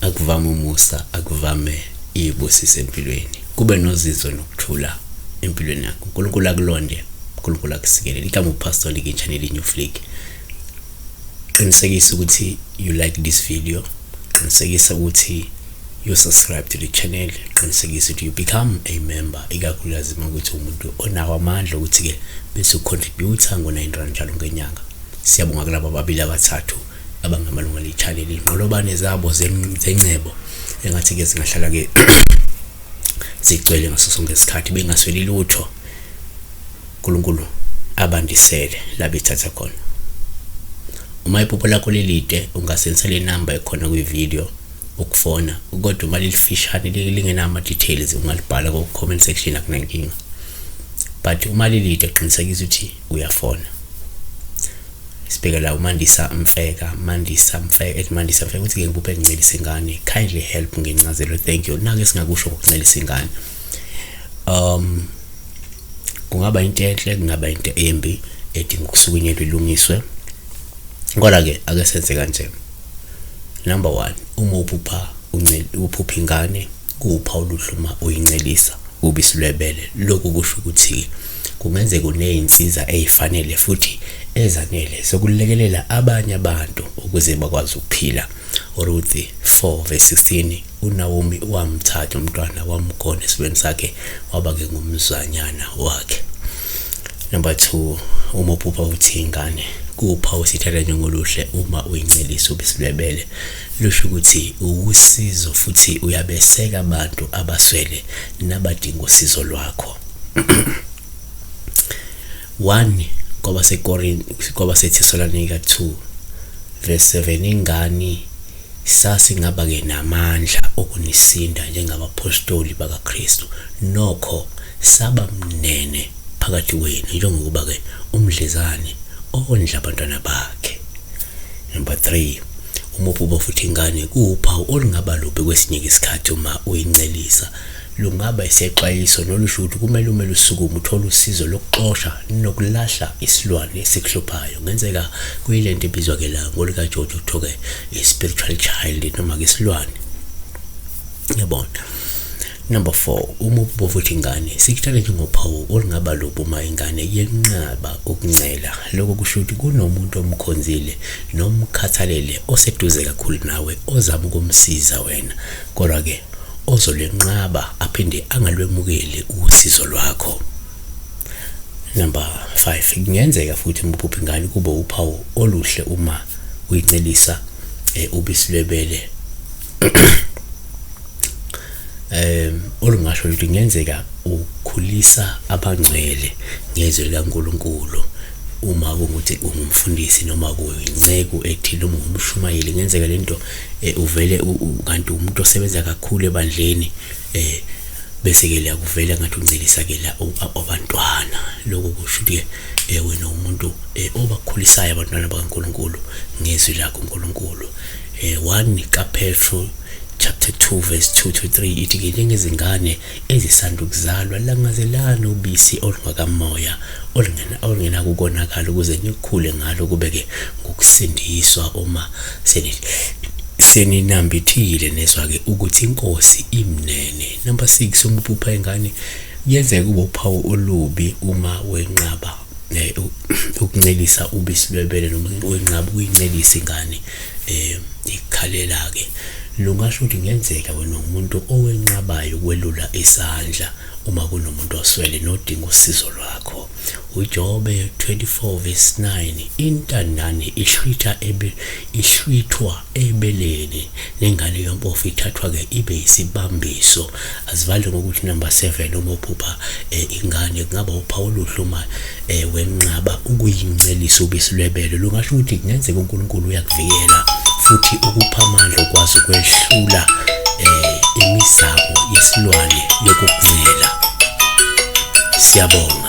Akuvame umusa, akuvame ibusise empilweni. Kube nozizo nokuthula empilweni yakho. uNkulunkulu akulonde, uNkulunkulu akusikelele. Igama uPastor likinchannel New Flick. Qinisekisa ukuthi you like this video. Qinisekisa ukuthi you subscribe to the channel. Qinisekisa ukuthi you become a member. Ikakhulukazi ukuthi umuntu onawo amandla ukuthi ke bese ucontribute ngo-R9 njalo ngenyanga. Siyabonga kulabo ababili abathathu abangamalunga le-channel. Inqolobane zabo zencebo engathi ke zingahlala ke zigcwele ngaso sonke isikhathi bengasweli lutho. uNkulunkulu abandisele la bethatha khona. Uma iphupho lakho lelide ungasebenzisa le number ekhona kwi-video ukufona, kodwa uma lifishane lingenama details ungalibhala ku comment section akunankinga. But uma lelide qiniseka ukuthi uyafona. Sibheka la uMandisa Mfeka ukuthi ke ngibuphe ngicelisa ingane, kindly help ngencazelo, thank you. Nake singakusho ngokucelisa ingane. Kungaba into enhle, kungaba into embi edinga ukusukunyelwa ilungiswe. Kodwa ke ake senze kanje. Number 1, uma uphupha ingane kuwuphawu oluhluma uyincelisa ubisi lwebele. Lokhu kusho ukuthi kungenzeka unezinsiza ezifanele futhi ezanele sokulekelela abanye abantu ukuze bakwazi ukuphila. Ruth 4:16 uNaomi wamthatha umntwana wamgona esibeni sakhe waba ke ngumzanyana wakhe. Number 2, uma uphupha uthi ingane kuwuphawu sithatha njengoluhle uma uyincelisa ubisi lwebele. Lusho ukuthi usizo futhi uyabeseka abantu abaswele nabadinga usizo lwakho. 1 Ngoba seThesalonika 2:7 ingane sasingaba ke namandla okunisinda njengabapostoli bakaKristu, nokho saba mnene phakathi kwenu njengokuba ke umdlezane ondla abantwana bakhe. Number 3, uma uphupha futhi ingane kuwuphawu olungaba lubi kwesinye isikhathi uma uyincelisa. Lungaba isexwayiso nolusho ukuthi kumele usukume uthole usizo lokuxosha nokulahla isilwane esikuhluphayo. Ngenzeka kuyilento ebizwa ke la ngolika George uthoke spiritual child noma ke isilwane. Yabona. Number 4, uma uphupha futhi ingane sikuthatha njengophawu olungaba lubi uma ingane yenqaba ukuncela. Lokho kusho ukuthi kunomuntu omkhonzile nomkhathalele oseduze kakhulu nawe ozama ukumsiza wena, kodwa ke ozolenqaba aphinde angalwemukeli usizo lwakho. Number 5, kungenzeka futhi uma uphupha ingane kube uphawu oluhle uma uyincelisa ubisi lwebele. Olungasho ukuthi kungenzeka ukhulisa abangcwele ngezwi likaNkulunkulu. Uma ukuthi ungumfundisi noma kuyinceke ethile uma umshumayeli, ngenzeka lento uvele kanti umuntu osebenza kakhulu ebandleni bese ke la kuvela ngathi uncelisa ke la abantwana. Lokho kusho ukuthi wena umuntu obakhulisayo abantwana bakaNkulunkulu ngezwi lakho uNkulunkulu. 1 kaPetru chapter 2:2-3 ithi ke njengezingane ezisanda ukuzalwa langazelana ubisi olungakamoya olungena kukonakala ukuze nikhule ngalo kubeke ngokusindiswa uma seninambithile nezwa ke ukuthi inkosi imnene. Number 6, uma uphupha ingane yenzeka kube uphawu olubi uma wenqaba ukuncelisa ubisi lwebele noma wenqaba ukuyincelisa ingane ikhalela ke. Lungasho ukuthi ngenzeka wena umuntu owenqabayo kwelula isandla uma kunomuntu oswele nodinga usizo lwakho. uJobe 24:9 intandane ishwithwa ebeleni nengane yompofu ithathwa ke ibe isibambiso. Azivale ngokuthi number 7, uma uphupha ingane kungaba uphawu oluhluma wenqaba ukuyincelisa ubisi lwebele. Lungasho ukuthi kungenzeka uNkulunkulu uyakuvikela futhi ukupha amandla okwazi ukwehlula imizamo yesilwane yokukuvela. Siyabonga.